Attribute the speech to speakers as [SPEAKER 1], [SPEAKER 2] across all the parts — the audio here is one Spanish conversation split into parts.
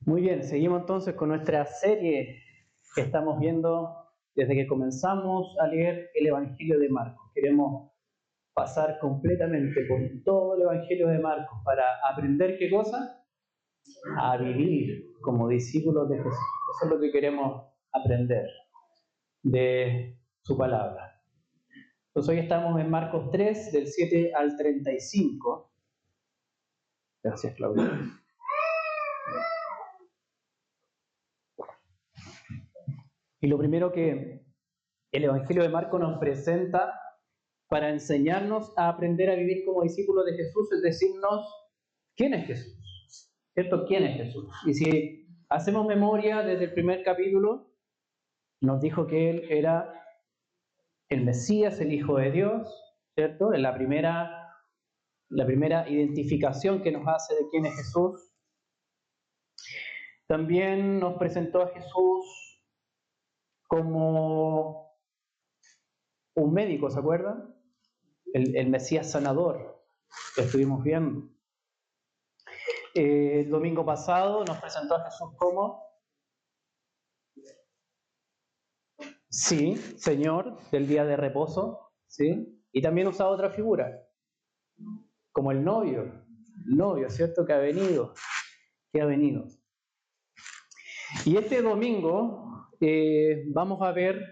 [SPEAKER 1] Muy bien, seguimos entonces con nuestra serie que estamos viendo desde que comenzamos a leer el Evangelio de Marcos. Queremos pasar completamente por todo el Evangelio de Marcos para aprender ¿qué cosa? A vivir como discípulos de Jesús. Eso es lo que queremos aprender de su palabra. Entonces hoy estamos en Marcos 3, del 7 al 35. Gracias, Claudia. Y lo primero que el Evangelio de Marcos nos presenta para enseñarnos a aprender a vivir como discípulos de Jesús es decirnos quién es Jesús, ¿cierto? ¿Quién es Jesús? Y si hacemos memoria desde el primer capítulo, nos dijo que Él era el Mesías, el Hijo de Dios, ¿cierto? Es la primera identificación que nos hace de quién es Jesús. También nos presentó a Jesús como un médico, ¿se acuerdan? El Mesías sanador, que estuvimos viendo. El domingo pasado nos presentó a Jesús como, sí, Señor del día de reposo, ¿sí? Y también usa otra figura, como el novio, ¿cierto? Que ha venido. Y este domingo vamos a ver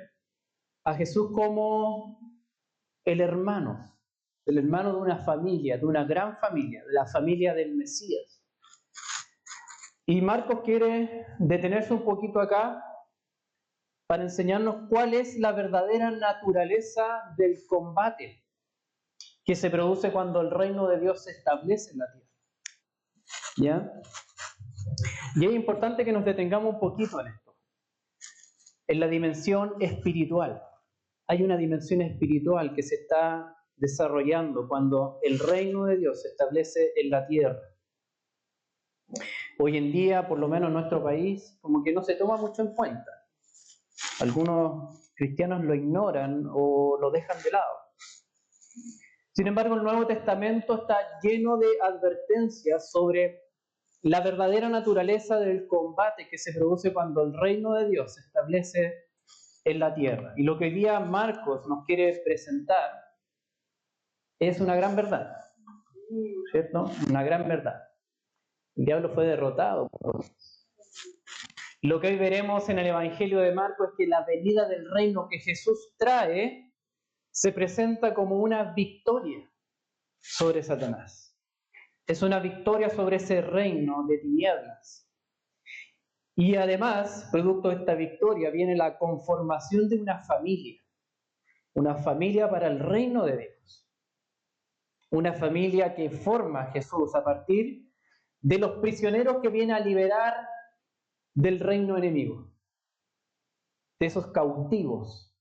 [SPEAKER 1] a Jesús como el hermano de una familia, de una gran familia, de la familia del Mesías. Y Marcos quiere detenerse un poquito acá para enseñarnos cuál es la verdadera naturaleza del combate que se produce cuando el reino de Dios se establece en la tierra. ¿Ya? Y es importante que nos detengamos un poquito en esto, en la dimensión espiritual. Hay una dimensión espiritual que se está desarrollando cuando el reino de Dios se establece en la tierra. Hoy en día, por lo menos en nuestro país, como que no se toma mucho en cuenta. Algunos cristianos lo ignoran o lo dejan de lado. Sin embargo, el Nuevo Testamento está lleno de advertencias sobre la verdadera naturaleza del combate que se produce cuando el reino de Dios se establece en la tierra. Y lo que hoy día Marcos nos quiere presentar es una gran verdad, ¿cierto? Una gran verdad. El diablo fue derrotado. Lo que hoy veremos en el Evangelio de Marcos es que la venida del reino que Jesús trae se presenta como una victoria sobre Satanás. Es una victoria sobre ese reino de tinieblas. Y además, producto de esta victoria, viene la conformación de una familia para el reino de Dios. Una familia que forma Jesús a partir de los prisioneros que viene a liberar del reino enemigo, de esos cautivos.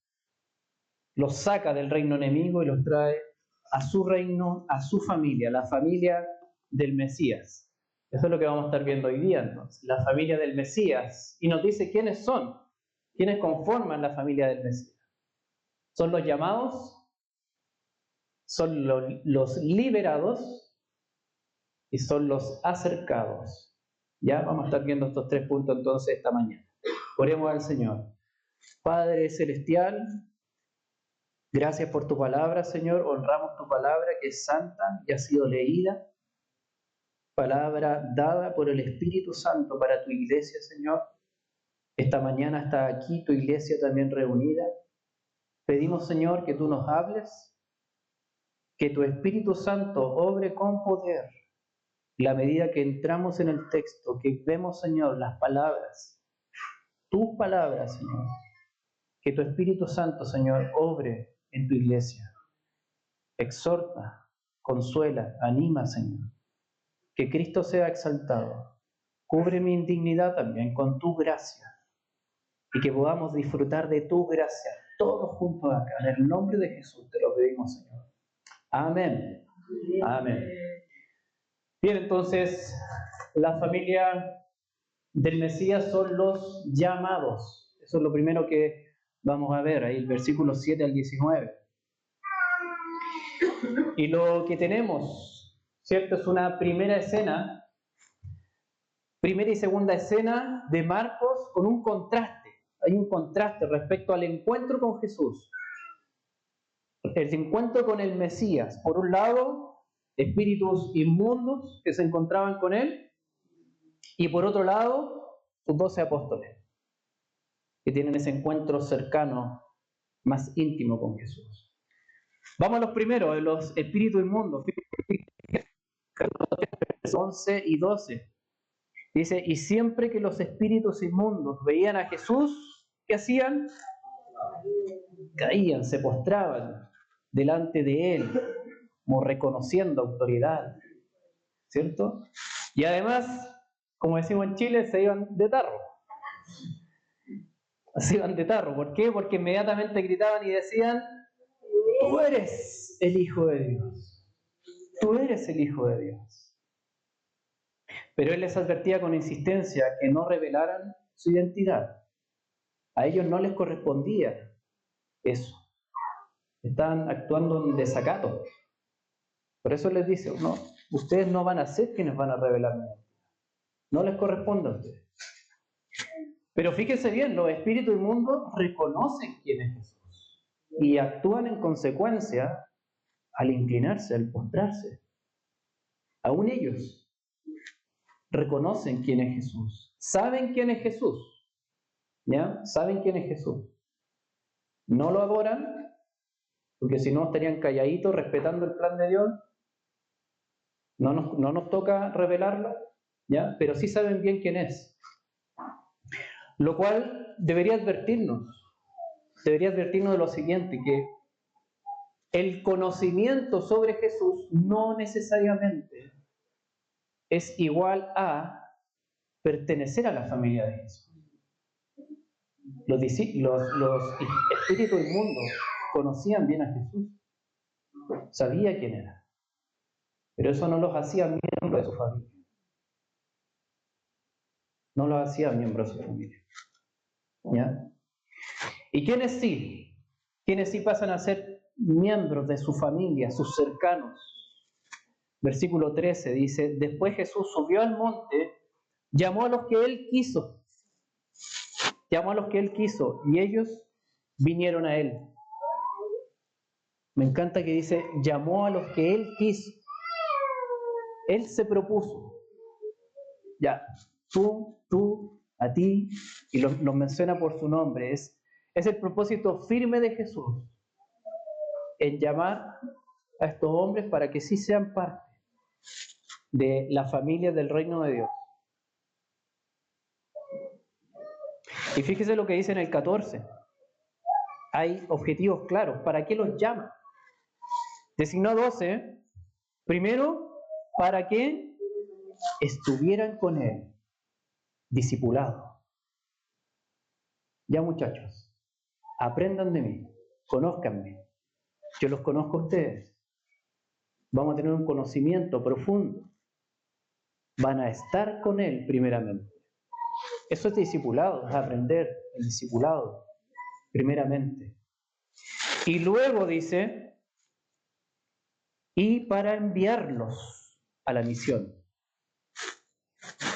[SPEAKER 1] Los saca del reino enemigo y los trae a su reino, a su familia, la familia del Mesías. Eso es lo que vamos a estar viendo hoy día, entonces, la familia del Mesías. Y nos dice quiénes son, quiénes conforman la familia del Mesías. Son los llamados, son los liberados y son los acercados. Ya vamos a estar viendo estos 3 puntos entonces esta mañana. Oremos al Señor. Padre Celestial, gracias por tu palabra, Señor. Honramos tu palabra que es santa y ha sido leída. Palabra dada por el Espíritu Santo para tu iglesia, Señor. Esta mañana está aquí tu iglesia también reunida. Pedimos, Señor, que tú nos hables, que tu Espíritu Santo obre con poder. La medida que entramos en el texto, que vemos, Señor, las palabras, tus palabras, Señor. Que tu Espíritu Santo, Señor, obre en tu iglesia. Exhorta, consuela, anima, Señor. Que Cristo sea exaltado. Cubre mi indignidad también con tu gracia. Y que podamos disfrutar de tu gracia todos juntos acá. En el nombre de Jesús te lo pedimos, Señor. Amén. Amén. Bien, entonces, la familia del Mesías son los llamados. Eso es lo primero que vamos a ver ahí, el versículo 7 al 19. Y lo que tenemos, ¿cierto? Es una primera escena primera y segunda escena de Marcos con un contraste. Hay un contraste respecto al encuentro con Jesús. El encuentro con el Mesías. Por un lado, espíritus inmundos que se encontraban con él. Y por otro lado, sus 12 apóstoles, que tienen ese encuentro cercano, más íntimo con Jesús. Vamos a los primeros, los espíritus inmundos. 11 y 12. Dice, y siempre que los espíritus inmundos veían a Jesús, ¿qué hacían? Caían, se postraban delante de él, como reconociendo autoridad, ¿cierto? Y además, como decimos en Chile, se iban de tarro. Se iban de tarro. ¿Por qué? Porque inmediatamente gritaban y decían, tú eres el Hijo de Dios. Tú eres el Hijo de Dios. Pero él les advertía con insistencia que no revelaran su identidad. A ellos no les correspondía eso. Estaban actuando en desacato. Por eso les dice, no, ustedes no van a ser quienes van a revelar mi identidad. No les corresponde a ustedes. Pero fíjense bien, los espíritus inmundos reconocen quién es Jesús y actúan en consecuencia al inclinarse, al postrarse. Aún ellos reconocen quién es Jesús, saben quién es Jesús, ¿ya? Saben quién es Jesús. No lo adoran, porque si no estarían calladitos respetando el plan de Dios. No nos toca revelarlo, ¿ya? Pero sí saben bien quién es. Lo cual debería advertirnos de lo siguiente, que el conocimiento sobre Jesús no necesariamente es igual a pertenecer a la familia de Jesús. Los espíritus inmundos conocían bien a Jesús, sabía quién era, pero eso no los hacía miembros de su familia. No los hacía miembros de su familia. ¿Ya? ¿Y quiénes sí? ¿Quiénes sí pasan a ser miembros de su familia, sus cercanos? Versículo 13 dice, después Jesús subió al monte, llamó a los que él quiso. Llamó a los que él quiso y ellos vinieron a él. Me encanta que dice, llamó a los que él quiso. Él se propuso. Ya, tú, a ti, y los menciona por su nombre. Es el propósito firme de Jesús en llamar a estos hombres para que sí sean parte de la familia del reino de Dios. Y fíjese lo que dice en el 14. Hay objetivos claros. ¿Para qué los llama? Designó 12, primero, para que estuvieran con él, discipulados. Ya, muchachos, aprendan de mí, conózcanme. Yo los conozco a ustedes. Vamos a tener un conocimiento profundo. Van a estar con él primeramente. Eso es discipulado, es aprender el discipulado primeramente. Y luego dice, y para enviarlos a la misión.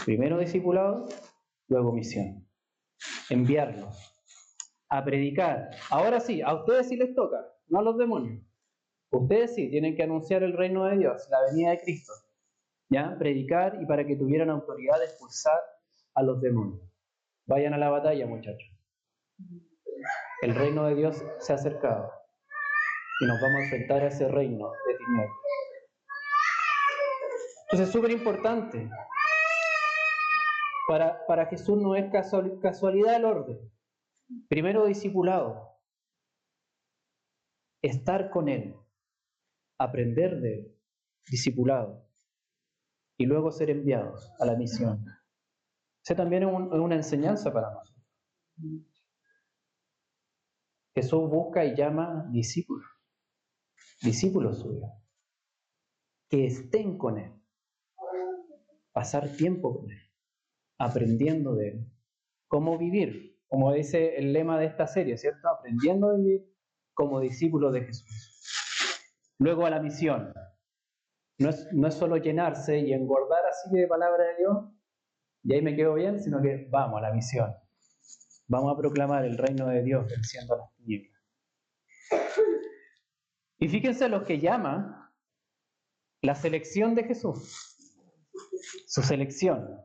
[SPEAKER 1] Primero discipulado, luego misión. Enviarlos a predicar. Ahora sí, a ustedes sí les toca, no a los demonios. Ustedes sí tienen que anunciar el reino de Dios, la venida de Cristo. ¿Ya? Predicar y para que tuvieran autoridad de expulsar a los demonios. Vayan a la batalla, muchachos. El reino de Dios se ha acercado y nos vamos a enfrentar a ese reino de tinieblas. Entonces es súper importante. Para Jesús no es casualidad el orden. Primero discipulado, estar con él, aprender de él, discipulado, y luego ser enviados a la misión. Esa también es una enseñanza para nosotros. Jesús busca y llama discípulos suyos, que estén con él, pasar tiempo con él, aprendiendo de él, cómo vivir, como dice el lema de esta serie, ¿cierto? Aprendiendo a vivir como discípulos de Jesús. Luego a la misión. No es solo llenarse y engordar así de palabra de Dios, y ahí me quedo bien, sino que vamos a la misión. Vamos a proclamar el reino de Dios venciendo a las tinieblas. Y fíjense los que llama la selección de Jesús, su selección.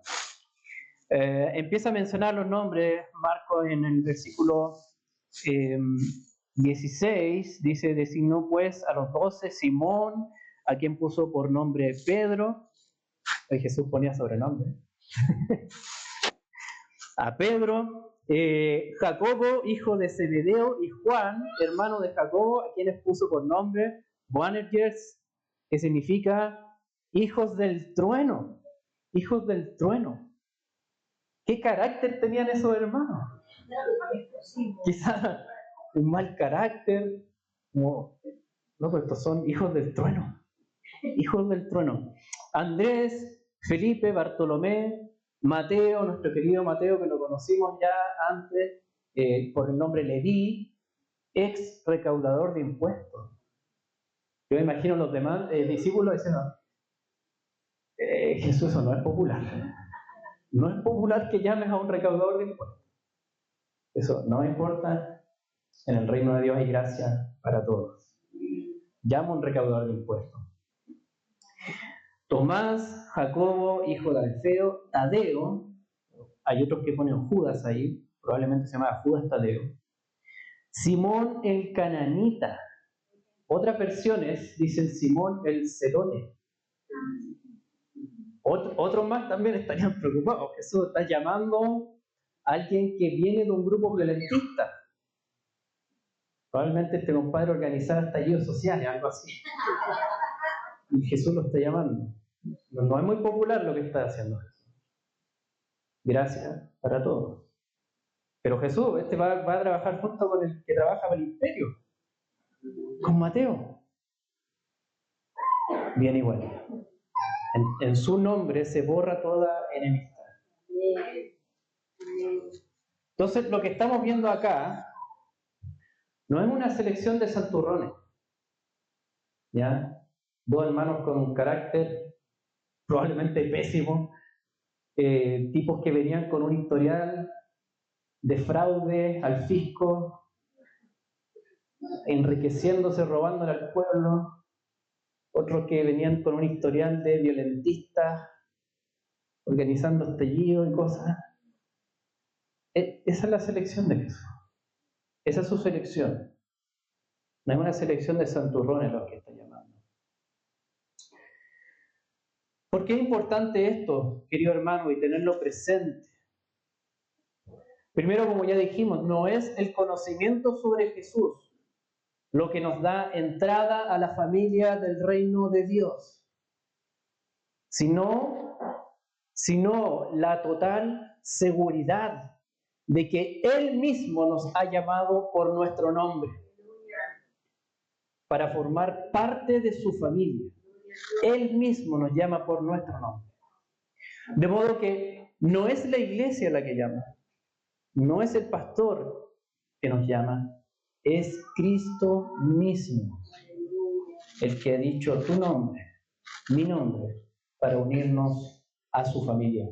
[SPEAKER 1] Empieza a mencionar los nombres, Marcos en el versículo 16, dice, designó pues a los 12, Simón, a quien puso por nombre Pedro. Jesús ponía sobrenombre. A Pedro, Jacobo, hijo de Zebedeo, y Juan, hermano de Jacobo, a quienes puso por nombre Boanerges, que significa hijos del trueno. Hijos del trueno. ¿Qué carácter tenían esos hermanos? Quizás un mal carácter. No, pero estos son hijos del trueno. Hijos del trueno. Andrés, Felipe, Bartolomé, Mateo, nuestro querido Mateo, que lo conocimos ya antes por el nombre Leví, ex recaudador de impuestos. Yo me imagino los demás discípulos diciendo, Jesús, eso no es popular. No es popular que llames a un recaudador de impuestos. Eso no importa. En el reino de Dios hay gracia para todos. Llama a un recaudador de impuestos. Tomás, Jacobo, hijo de Alfeo, Tadeo, hay otros que ponen Judas ahí, probablemente se llama Judas Tadeo. Simón el cananita. Otras versiones dicen Simón el celote. Otros más también estarían preocupados. Jesús está llamando a alguien que viene de un grupo violentista. Probablemente este compadre organizaba estallidos sociales, algo así. Y Jesús lo está llamando. No es muy popular lo que está haciendo Jesús. Gracias para todos. Pero Jesús va a trabajar junto con el que trabaja para el imperio. Con Mateo. Bien igual. En su nombre se borra toda enemistad. Entonces lo que estamos viendo acá no es una selección de santurrones. ¿Ya? Dos hermanos con un carácter probablemente pésimo, tipos que venían con un historial de fraude al fisco, enriqueciéndose, robándole al pueblo, otros que venían con un historial de violentistas, organizando estallidos y cosas. Esa es la selección de Jesús. Esa es su selección. No es una selección de santurrones los que está llamando. ¿Por qué es importante esto, querido hermano, y tenerlo presente? Primero, como ya dijimos, no es el conocimiento sobre Jesús lo que nos da entrada a la familia del reino de Dios, sino la total seguridad de que Él mismo nos ha llamado por nuestro nombre para formar parte de su familia. Él mismo nos llama por nuestro nombre. De modo que no es la iglesia la que llama, no es el pastor que nos llama, es Cristo mismo el que ha dicho tu nombre, mi nombre, para unirnos a su familia.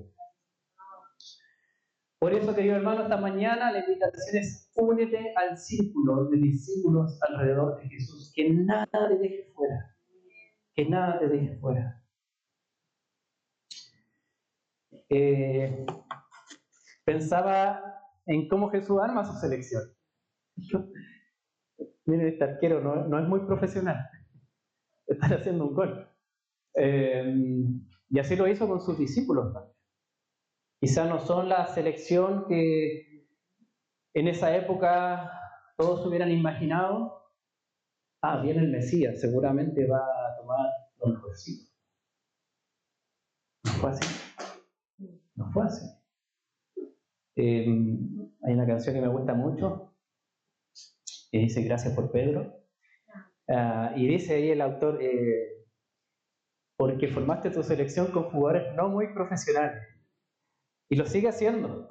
[SPEAKER 1] Por eso, querido hermano, esta mañana la invitación es únete al círculo de discípulos alrededor de Jesús. Que nada te deje fuera. Que nada te deje fuera. Pensaba en cómo Jesús arma su selección. Miren, este arquero no es muy profesional. Está haciendo un gol. Y así lo hizo con sus discípulos también. Quizá no son la selección que en esa época todos hubieran imaginado. Viene el Mesías, seguramente va a tomar lo mejorcito. No fue así. No fue así. Hay una canción que me gusta mucho, que dice Gracias por Pedro. Y dice ahí el autor, porque formaste tu selección con jugadores no muy profesionales. Y lo sigue haciendo.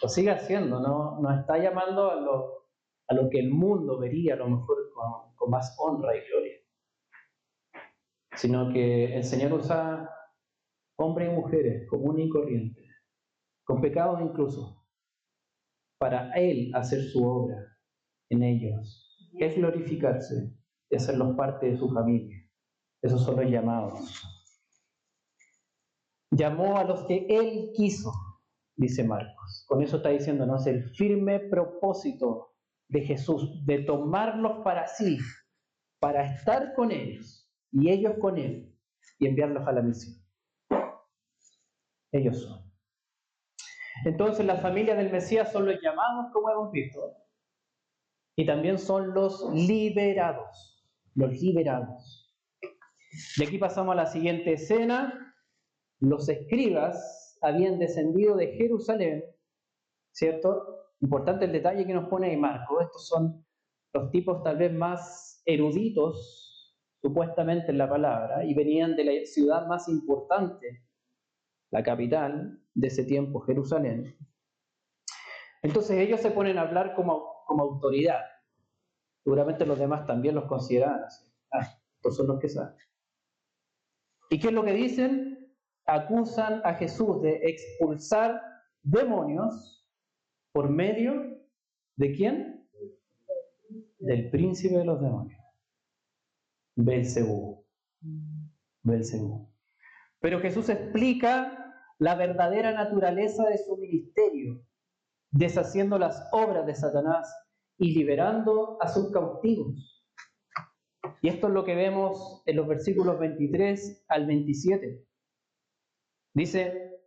[SPEAKER 1] Lo sigue haciendo. No está llamando a lo que el mundo vería a lo mejor con más honra y gloria. Sino que el Señor usa hombres y mujeres comunes y corrientes con pecados incluso, para Él hacer su obra en ellos, es glorificarse y hacerlos parte de su familia. Esos son los llamados. Llamó a los que Él quiso, dice Marcos. Con eso está diciéndonos el firme propósito de Jesús, de tomarlos para sí, para estar con ellos y ellos con Él y enviarlos a la misión. Ellos son. Entonces la familia del Mesías son los llamados, como hemos visto, y también son los liberados. Los liberados. Y aquí pasamos a la siguiente escena. Los escribas habían descendido de Jerusalén, ¿cierto? Importante el detalle que nos pone ahí Marco. Estos son los tipos tal vez más eruditos, supuestamente en la palabra, y venían de la ciudad más importante, la capital de ese tiempo, Jerusalén. Entonces ellos se ponen a hablar como autoridad. Seguramente los demás también los consideraban así. Estos son los que saben. ¿Y qué es lo que dicen? Acusan a Jesús de expulsar demonios por medio ¿de quién? Del príncipe de los demonios, Beelzebú. Pero Jesús explica la verdadera naturaleza de su ministerio, deshaciendo las obras de Satanás y liberando a sus cautivos. Y esto es lo que vemos en los versículos 23 al 27. Dice,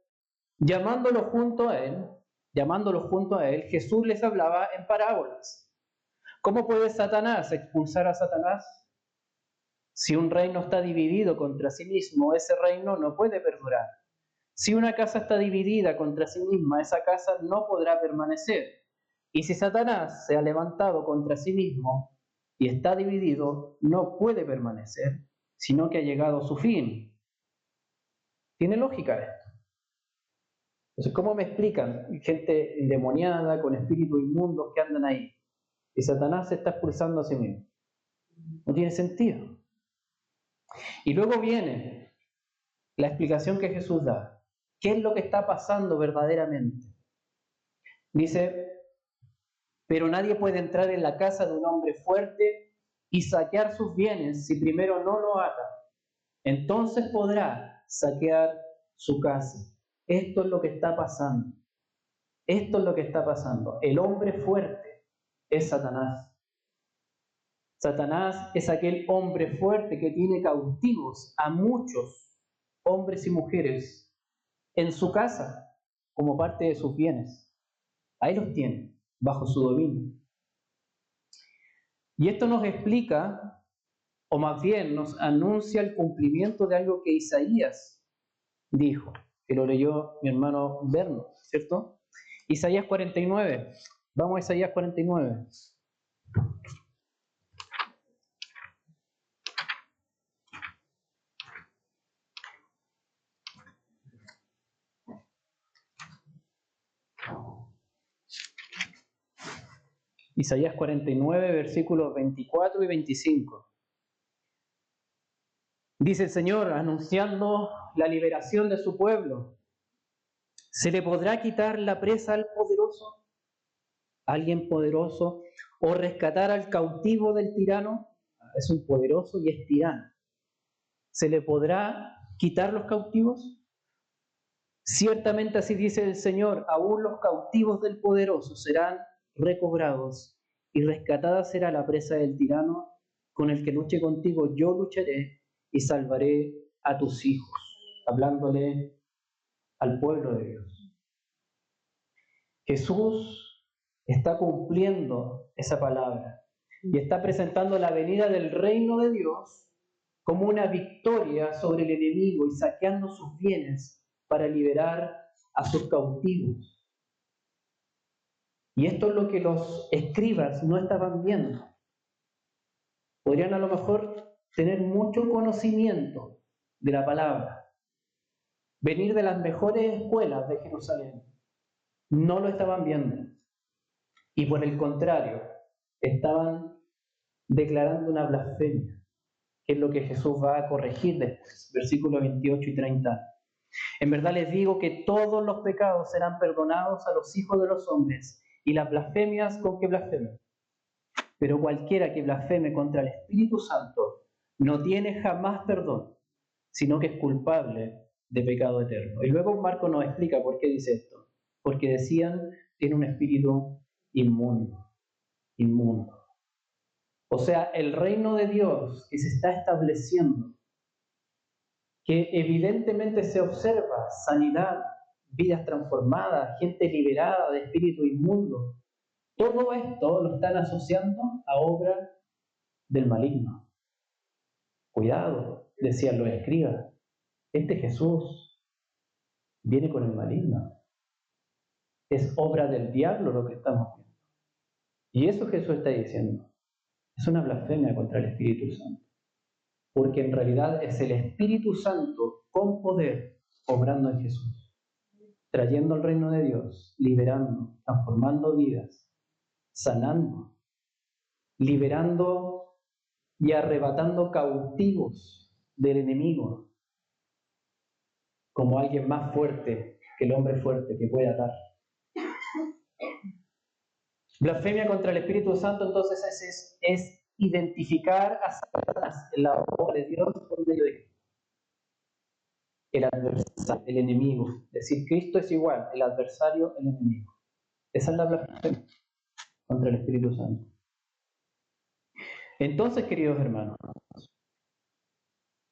[SPEAKER 1] llamándolo junto a él, Jesús les hablaba en parábolas. ¿Cómo puede Satanás expulsar a Satanás? Si un reino está dividido contra sí mismo, ese reino no puede perdurar. Si una casa está dividida contra sí misma, esa casa no podrá permanecer. Y si Satanás se ha levantado contra sí mismo y está dividido, no puede permanecer, sino que ha llegado a su fin. ¿Tiene lógica esto? Entonces, ¿cómo me explican? Gente endemoniada, con espíritus inmundos que andan ahí. Y Satanás se está expulsando a sí mismo. No tiene sentido. Y luego viene la explicación que Jesús da. ¿Qué es lo que está pasando verdaderamente? Dice, pero nadie puede entrar en la casa de un hombre fuerte y saquear sus bienes si primero no lo ata. Entonces podrá saquear su casa. Esto es lo que está pasando. Esto es lo que está pasando. El hombre fuerte es Satanás. Satanás es aquel hombre fuerte que tiene cautivos a muchos hombres y mujeres en su casa como parte de sus bienes. Ahí los tiene, bajo su dominio. Y esto nos explica, o más bien nos anuncia el cumplimiento de algo que Isaías dijo, que lo leyó mi hermano Berno, ¿cierto? Isaías 49. Vamos a Isaías 49. Isaías 49, versículos 24 y 25. Dice el Señor, anunciando la liberación de su pueblo. ¿Se le podrá quitar la presa al poderoso? ¿Alguien poderoso? ¿O rescatar al cautivo del tirano? Es un poderoso y es tirano. ¿Se le podrá quitar los cautivos? Ciertamente así dice el Señor, aún los cautivos del poderoso serán recobrados y rescatada será la presa del tirano. Con el que luche contigo yo lucharé y salvaré a tus hijos. Hablándole al pueblo de Dios. Jesús está cumpliendo esa palabra y está presentando la venida del reino de Dios como una victoria sobre el enemigo y saqueando sus bienes para liberar a sus cautivos. Y esto es lo que los escribas no estaban viendo. Podrían a lo mejor tener mucho conocimiento de la palabra, venir de las mejores escuelas de Jerusalén. No lo estaban viendo. Y por el contrario, estaban declarando una blasfemia, que es lo que Jesús va a corregir después, versículos 28 y 30. En verdad les digo que todos los pecados serán perdonados a los hijos de los hombres y las blasfemias con que blasfemen. Pero cualquiera que blasfeme contra el Espíritu Santo no tiene jamás perdón, sino que es culpable de pecado eterno. Y luego Marcos nos explica por qué dice esto. Porque decían, tiene un espíritu inmundo. O sea, el reino de Dios que se está estableciendo, que evidentemente se observa sanidad, vidas transformadas, gente liberada de espíritu inmundo, todo esto lo están asociando a obra del maligno. Cuidado, decían los escribas, este Jesús viene con el maligno. Es obra del diablo lo que estamos viendo. Y eso Jesús está diciendo. Es una blasfemia contra el Espíritu Santo. Porque en realidad es el Espíritu Santo con poder obrando en Jesús, trayendo el reino de Dios, liberando, transformando vidas, sanando, liberando y arrebatando cautivos del enemigo, como alguien más fuerte que el hombre fuerte que puede atar. Blasfemia contra el Espíritu Santo, entonces, es identificar a Satanás en la obra de Dios por medio de el adversario, el enemigo. Es decir, Cristo es igual, el adversario, el enemigo. Esa es la blasfemia contra el Espíritu Santo. Entonces, queridos hermanos,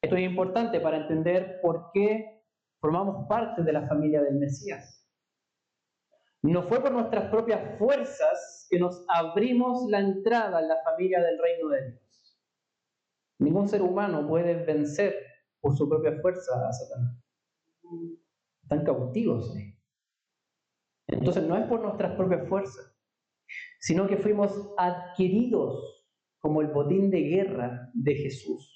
[SPEAKER 1] esto es importante para entender por qué formamos parte de la familia del Mesías. No fue por nuestras propias fuerzas que nos abrimos la entrada en la familia del reino de Dios. Ningún ser humano puede vencer por su propia fuerza a Satanás. Están cautivos. Entonces no es por nuestras propias fuerzas, sino que fuimos adquiridos como el botín de guerra de Jesús.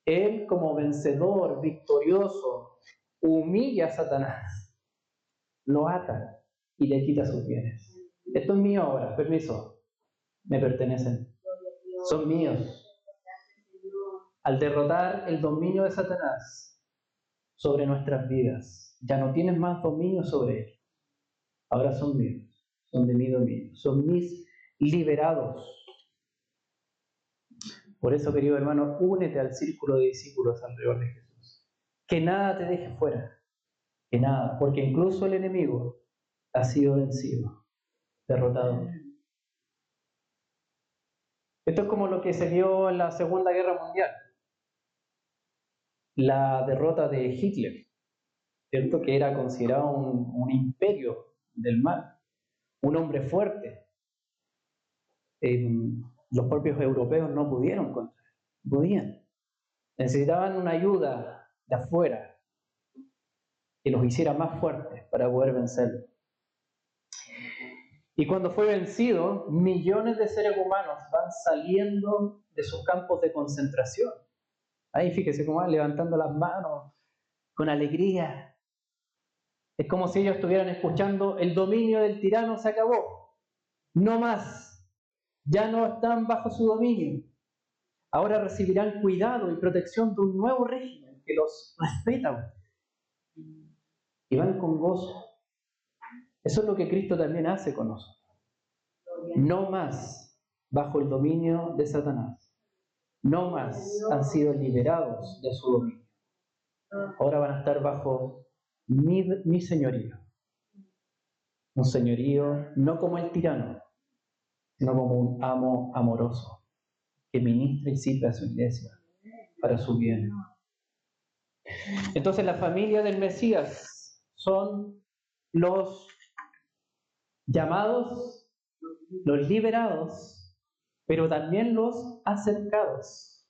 [SPEAKER 1] Él, como vencedor, victorioso, humilla a Satanás, lo ata y le quita sus bienes. Esto es mío ahora, permiso, me pertenecen, son míos. Al derrotar el dominio de Satanás sobre nuestras vidas, ya no tienes más dominio sobre él. Ahora son míos, son de mi dominio, son mis liberados. Por eso, querido hermano, únete al círculo de discípulos alrededor de Jesús. Que nada te deje fuera, que nada, porque incluso el enemigo ha sido vencido, derrotado. Esto es como lo que se vio en la Segunda Guerra Mundial. La derrota de Hitler, ¿cierto? Que era considerado un imperio del mal, un hombre fuerte. Los propios europeos no pudieron contra él, no podían. Necesitaban una ayuda de afuera que los hiciera más fuertes para poder vencerlo. Y cuando fue vencido, millones de seres humanos van saliendo de sus campos de concentración. Ahí fíjese cómo van levantando las manos con alegría. Es como si ellos estuvieran escuchando: el dominio del tirano se acabó. No más. Ya no están bajo su dominio. Ahora recibirán cuidado y protección de un nuevo régimen que los respeta. Y van con gozo. Eso es lo que Cristo también hace con nosotros. No más bajo el dominio de Satanás. No más han sido liberados de su dominio. Ahora van a estar bajo mi señorío. Un señorío no como el tirano, sino como un amo amoroso que ministra y sirve a su iglesia para su bien. Entonces la familia del Mesías son los llamados, los liberados, pero también los acercados.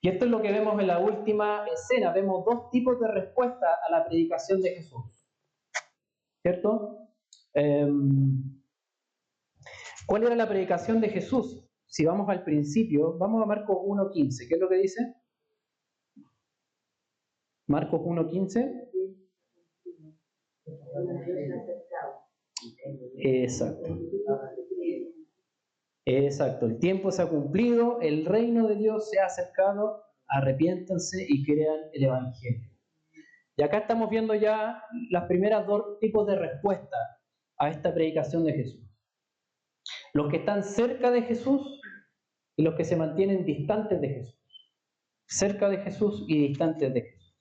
[SPEAKER 1] Y esto es lo que vemos en la última escena. Vemos dos tipos de respuesta a la predicación de Jesús, ¿cierto? ¿Cuál era la predicación de Jesús? Si vamos al principio, vamos a Marcos 1:15. ¿Qué es lo que dice? Marcos 1:15. Exacto. El tiempo se ha cumplido, el reino de Dios se ha acercado arrepiéntanse y crean el Evangelio. Y acá estamos viendo ya las primeras dos tipos de respuesta a esta predicación de Jesús. Los que están cerca de Jesús y los que se mantienen distantes de Jesús. Cerca de Jesús y distantes de Jesús.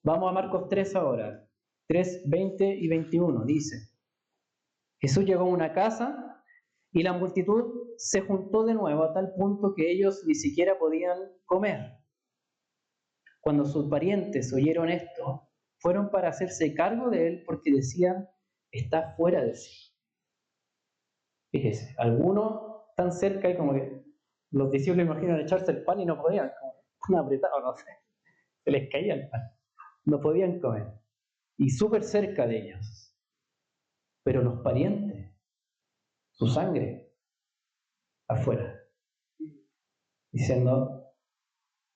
[SPEAKER 1] Vamos a Marcos 3 ahora. 3, 20 y 21. Dice: Jesús llegó a una casa y la multitud se juntó de nuevo a tal punto que ellos ni siquiera podían comer. Cuando sus parientes oyeron esto, fueron para hacerse cargo de él porque decían: está fuera de sí. Fíjese, algunos tan cerca y como que los discípulos imaginan echarse el pan y no podían, como tan apretados, no sé, se les caía el pan, no podían comer. Y súper cerca de ellos. Pero los parientes, su sangre, afuera, diciendo: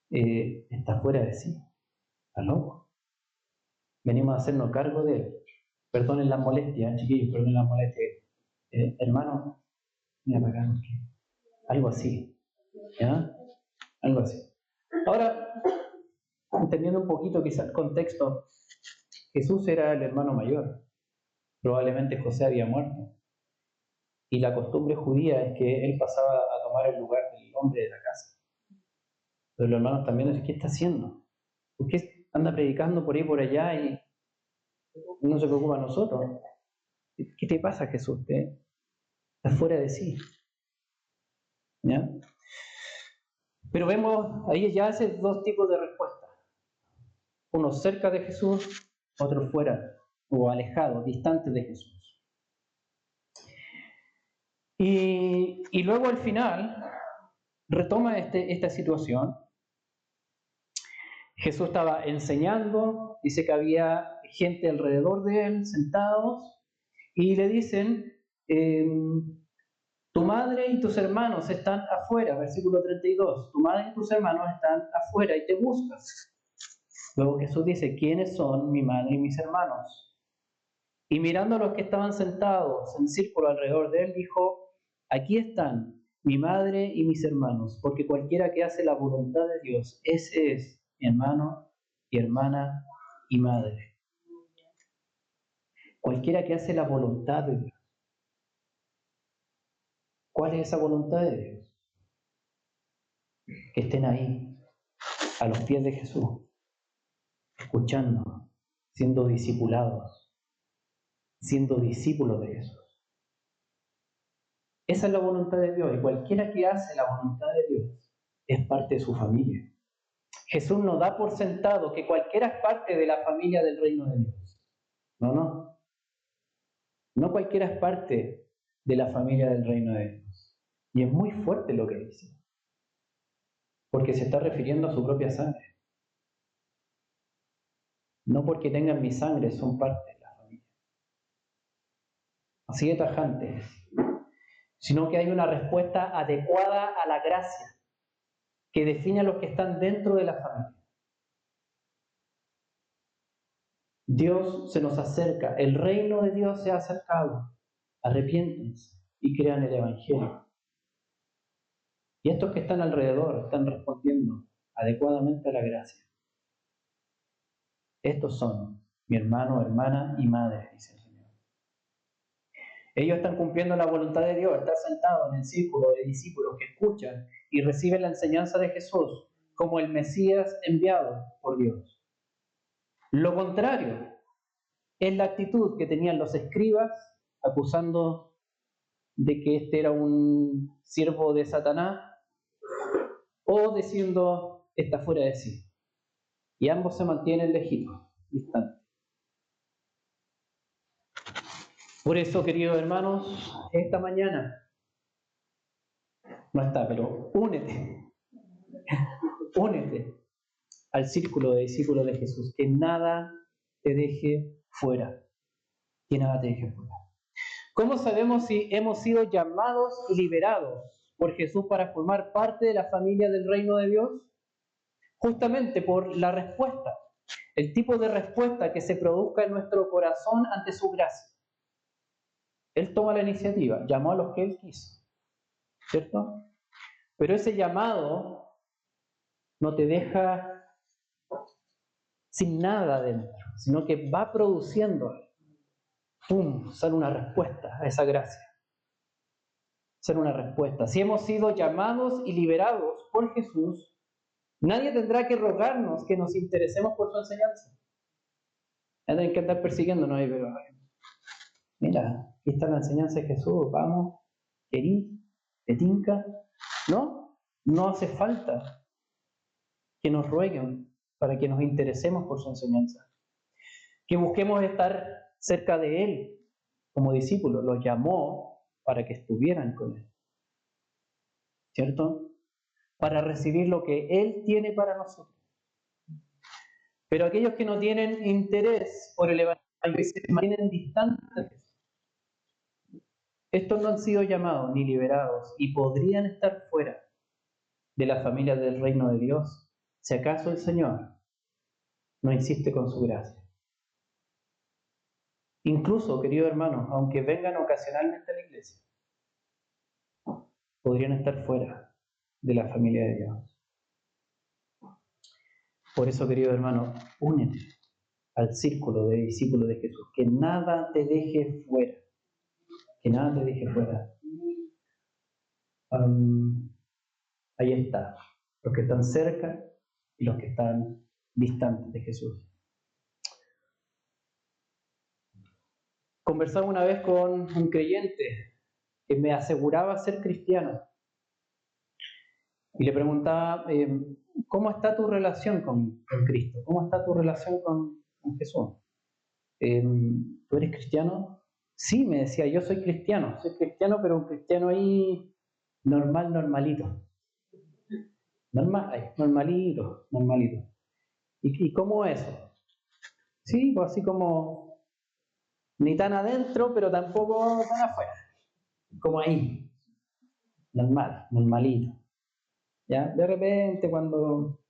[SPEAKER 1] está fuera de sí, está loco. Venimos a hacernos cargo de él. Perdonen las molestias, chiquillos, perdonen las molestias. Hermano, mira para acá, algo así, ¿ya? Algo así. Ahora, entendiendo un poquito quizás el contexto, Jesús era el hermano mayor. Probablemente José había muerto. Y la costumbre judía es que él pasaba a tomar el lugar del hombre de la casa. Pero los hermanos también dicen: ¿qué está haciendo? ¿Por qué anda predicando por ahí por allá y no se preocupa a nosotros? ¿Qué te pasa, Jesús? Estás fuera de sí. ¿Ya? Pero vemos ahí ya hace dos tipos de respuestas. Uno cerca de Jesús, otro fuera o alejado, distante de Jesús. Y luego al final retoma esta situación. Jesús estaba enseñando, dice que había gente alrededor de él, sentados, y le dicen: tu madre y tus hermanos están afuera, versículo 32, tu madre y tus hermanos están afuera y te buscan. Luego Jesús dice: ¿quiénes son mi madre y mis hermanos? Y mirando a los que estaban sentados en círculo alrededor de él, dijo: aquí están mi madre y mis hermanos, porque cualquiera que hace la voluntad de Dios, ese es mi hermano y hermana y madre. Cualquiera que hace la voluntad de Dios. ¿Cuál es esa voluntad de Dios? Que estén ahí, a los pies de Jesús, escuchando, siendo discipulados, siendo discípulos de Jesús. Esa es la voluntad de Dios, y cualquiera que hace la voluntad de Dios es parte de su familia. Jesús no da por sentado que cualquiera es parte de la familia del reino de Dios. No. No cualquiera es parte de la familia del reino de Dios. Y es muy fuerte lo que dice, porque se está refiriendo a su propia sangre. No porque tengan mi sangre son parte de la familia. Así de tajante es. Sino que hay una respuesta adecuada a la gracia que define a los que están dentro de la familia. Dios se nos acerca, el reino de Dios se ha acercado. Arrepiéntense y crean el Evangelio. Y estos que están alrededor están respondiendo adecuadamente a la gracia. Estos son mi hermano, hermana y madre, dice el Señor. Ellos están cumpliendo la voluntad de Dios, están sentados en el círculo de discípulos que escuchan y reciben la enseñanza de Jesús como el Mesías enviado por Dios. Lo contrario es la actitud que tenían los escribas acusando de que este era un siervo de Satanás o diciendo está fuera de sí. Y ambos se mantienen lejísimos, distantes. Por eso, queridos hermanos, esta mañana no está, pero únete al círculo de discípulos de Jesús, que nada te deje fuera, que nada te deje fuera. ¿Cómo sabemos si hemos sido llamados y liberados por Jesús para formar parte de la familia del reino de Dios? Justamente por la respuesta, el tipo de respuesta que se produzca en nuestro corazón ante su gracia. Él toma la iniciativa, llamó a los que Él quiso, ¿cierto? Pero ese llamado no te deja sin nada adentro, sino que va produciendo, ¡pum!, sale una respuesta a esa gracia. Sale una respuesta. Si hemos sido llamados y liberados por Jesús, nadie tendrá que rogarnos que nos interesemos por su enseñanza. No tienen que andar persiguiéndonos ahí, pero mira, aquí está la enseñanza de Jesús, vamos, querí, te tinca. No hace falta que nos rueguen para que nos interesemos por su enseñanza. Que busquemos estar cerca de Él como discípulos. Los llamó para que estuvieran con Él, ¿cierto? Para recibir lo que Él tiene para nosotros. Pero aquellos que no tienen interés por el Evangelio y se mantienen distantes, estos no han sido llamados ni liberados y podrían estar fuera de la familia del reino de Dios, si acaso el Señor no insiste con su gracia. Incluso, queridos hermanos, aunque vengan ocasionalmente a la iglesia, podrían estar fuera de la familia de Dios. Por eso, queridos hermanos, únete al círculo de discípulos de Jesús. Que nada te deje fuera. Que nada te deje fuera. Ahí está. Los que están cerca y los que están distantes de Jesús. Conversaba una vez con un creyente que me aseguraba ser cristiano. Y le preguntaba, ¿cómo está tu relación con Cristo? ¿Cómo está tu relación con Jesús? ¿Tú eres cristiano? Sí, me decía, yo soy cristiano, pero un cristiano ahí normalito. Normalito. ¿Y cómo es eso? Sí, pues así como ni tan adentro, pero tampoco tan afuera. Como ahí. Normalito. ¿Ya? De repente cuando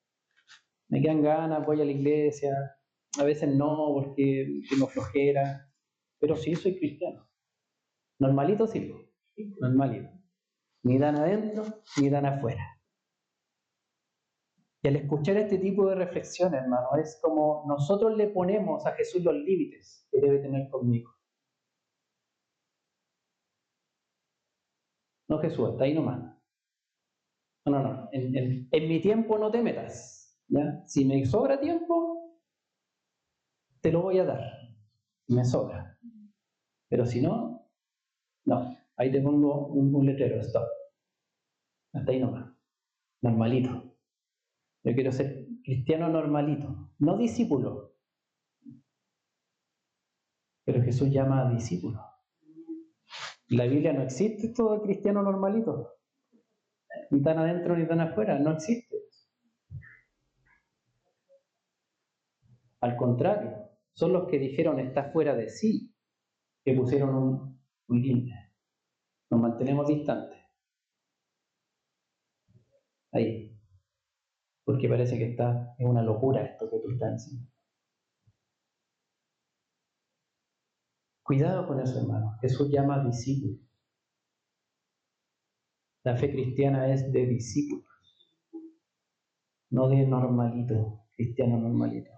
[SPEAKER 1] me quedan ganas, voy a la iglesia, a veces no, porque tengo flojera, pero sí soy cristiano. Normalito sí, normalito. Ni tan adentro, ni tan afuera. Y al escuchar este tipo de reflexiones, hermano, es como nosotros le ponemos a Jesús los límites que debe tener conmigo. No, Jesús, hasta ahí nomás. No. En mi tiempo no te metas. ¿Ya? Si me sobra tiempo, te lo voy a dar. Me sobra. Pero si no, no. Ahí te pongo un letrero, stop. Hasta ahí nomás. Normalito. Yo quiero ser cristiano normalito, no discípulo. Pero Jesús llama a discípulo. La Biblia no existe todo el cristiano normalito. Ni tan adentro ni tan afuera. No existe. Al contrario, son los que dijeron está fuera de sí, que pusieron un límite. Nos mantenemos distantes. Ahí. Porque parece que es una locura esto que tú estás enseñando. Cuidado con eso, hermano. Jesús llama a discípulos. La fe cristiana es de discípulos, no de normalito, cristiano normalito.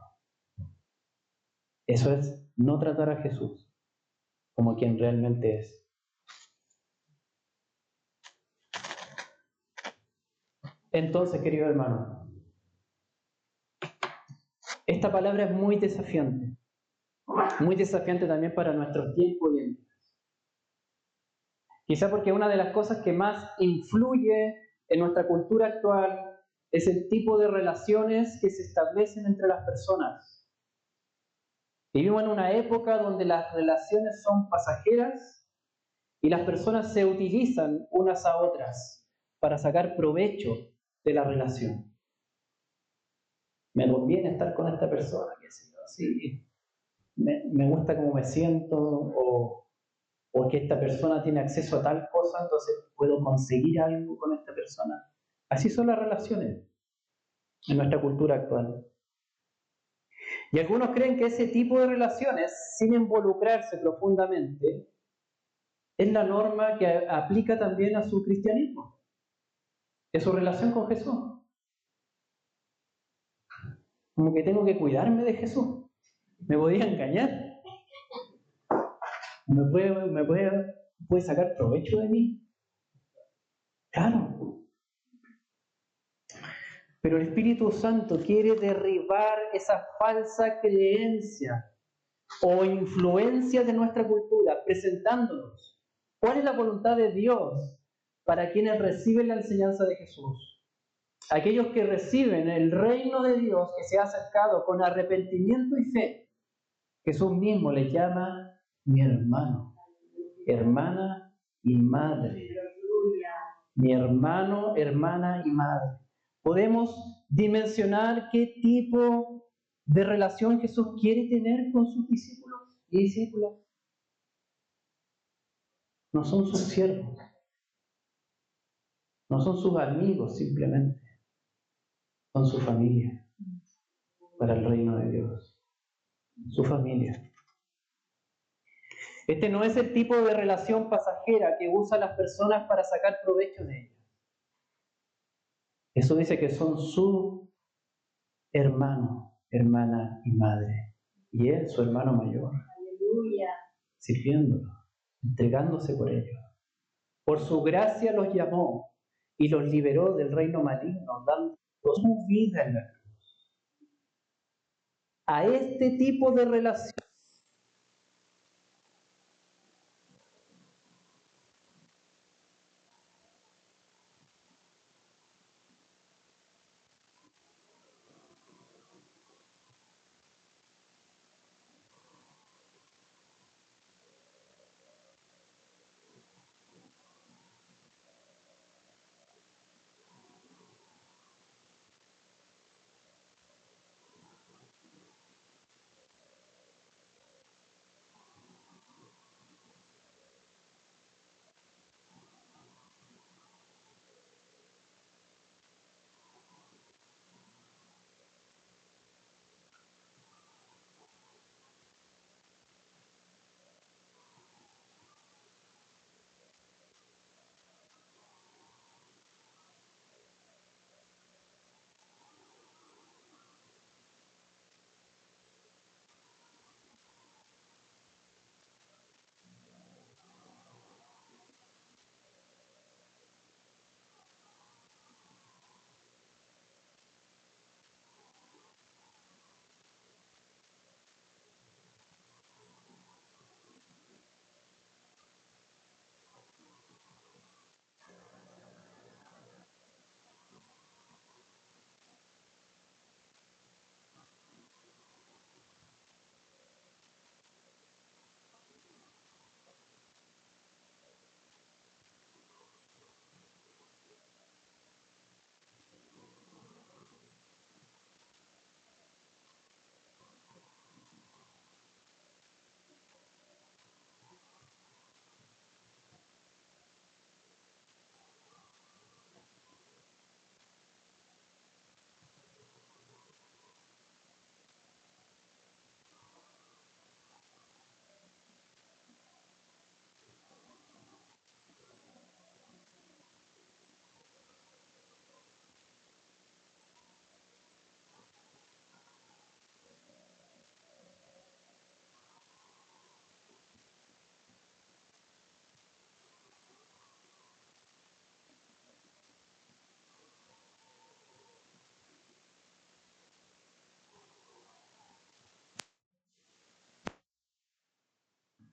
[SPEAKER 1] Eso es no tratar a Jesús como quien realmente es. Entonces, querido hermano, esta palabra es muy desafiante también para nuestros tiempos hoy en día. Quizá porque una de las cosas que más influye en nuestra cultura actual es el tipo de relaciones que se establecen entre las personas. Vivimos en una época donde las relaciones son pasajeras y las personas se utilizan unas a otras para sacar provecho de la relación. Me conviene estar con esta persona, qué sé yo, sí, me gusta cómo me siento, o que esta persona tiene acceso a tal cosa, entonces puedo conseguir algo con esta persona. Así son las relaciones en nuestra cultura actual. Y algunos creen que ese tipo de relaciones, sin involucrarse profundamente, es la norma que aplica también a su cristianismo, es su relación con Jesús. Como que tengo que cuidarme de Jesús. Me podía engañar. Puede sacar provecho de mí. Claro. Pero el Espíritu Santo quiere derribar esa falsa creencia o influencia de nuestra cultura, presentándonos cuál es la voluntad de Dios para quienes reciben la enseñanza de Jesús. Aquellos que reciben el reino de Dios que se ha acercado con arrepentimiento y fe, Jesús mismo les llama mi hermano, hermana y madre. Mi hermano, hermana y madre. Podemos dimensionar qué tipo de relación Jesús quiere tener con sus discípulos y discípulas. No son sus siervos, no son sus amigos simplemente, son su familia para el reino de Dios, su familia. Este no es el tipo de relación pasajera que usan las personas para sacar provecho de ellas. Eso dice que son su hermano, hermana y madre. Y él, su hermano mayor. Aleluya. Sirviéndolo, entregándose por ellos. Por su gracia los llamó y los liberó del reino maligno, dando su vida en la cruz. A este tipo de relación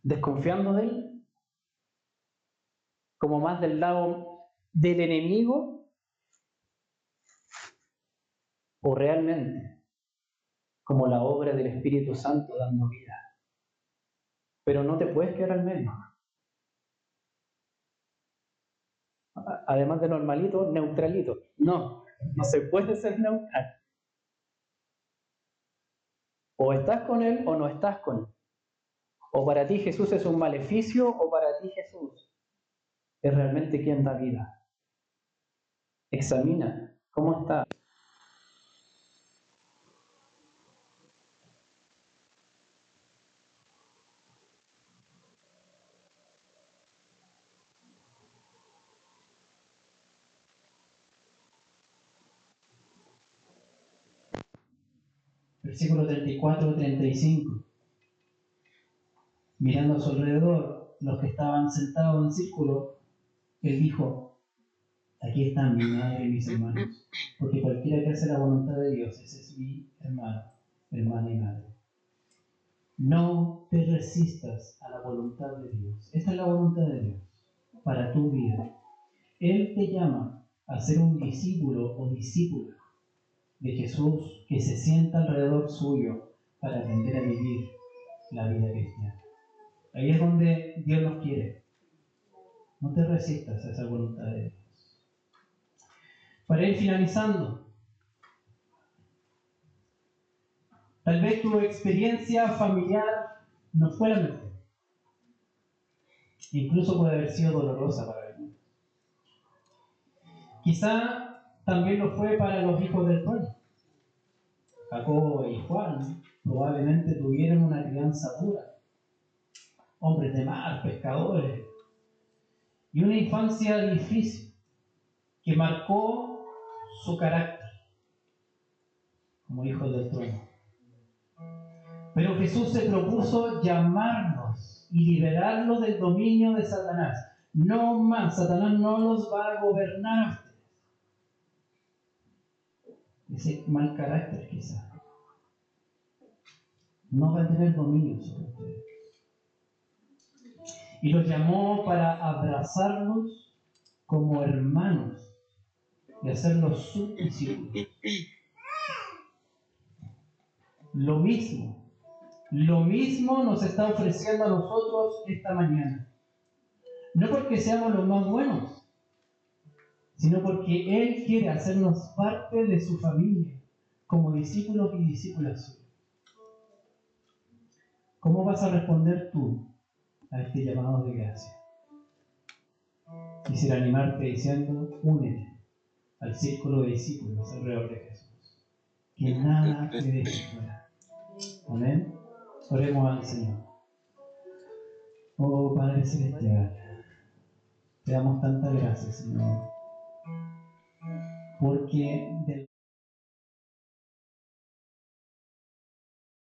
[SPEAKER 1] desconfiando de él, como más del lado del enemigo, o realmente como la obra del Espíritu Santo dando vida. Pero no te puedes quedar al medio. Además de normalito, neutralito. No, no se puede ser neutral. O estás con él o no estás con él. O para ti Jesús es un maleficio o para ti Jesús es realmente quien da vida. Examina cómo está. Versículo 34-35. Mirando a su alrededor, los que estaban sentados en círculo, él dijo: aquí están mi madre y mis hermanos, porque cualquiera que hace la voluntad de Dios, ese es mi hermano, hermana y madre. No te resistas a la voluntad de Dios. Esta es la voluntad de Dios para tu vida. Él te llama a ser un discípulo o discípula de Jesús que se sienta alrededor suyo para aprender a vivir la vida cristiana. Ahí es donde Dios nos quiere. No te resistas a esa voluntad de Dios. Para ir finalizando, tal vez tu experiencia familiar no fue la mejor. Incluso puede haber sido dolorosa para algunos. Quizá también lo fue para los hijos del pueblo. Jacobo y Juan probablemente tuvieron una crianza dura. Hombres de mar, pescadores. Y una infancia difícil que marcó su carácter como hijos del trono. Pero Jesús se propuso llamarnos y liberarlos del dominio de Satanás. No más, Satanás no los va a gobernar a ustedes. Ese mal carácter quizá no va a tener dominio sobre ustedes. Y los llamó para abrazarlos como hermanos y hacerlos sus discípulos. Lo mismo nos está ofreciendo a nosotros esta mañana. No porque seamos los más buenos, sino porque Él quiere hacernos parte de su familia, como discípulos y discípulas suyas. ¿Cómo vas a responder tú a este llamado de gracia? Quisiera animarte diciendo: únete al círculo de discípulos alrededor de Jesús. Que nada te deje fuera. Amén. Oremos al Señor. Oh Padre Celestial, te damos tantas gracias, Señor, porque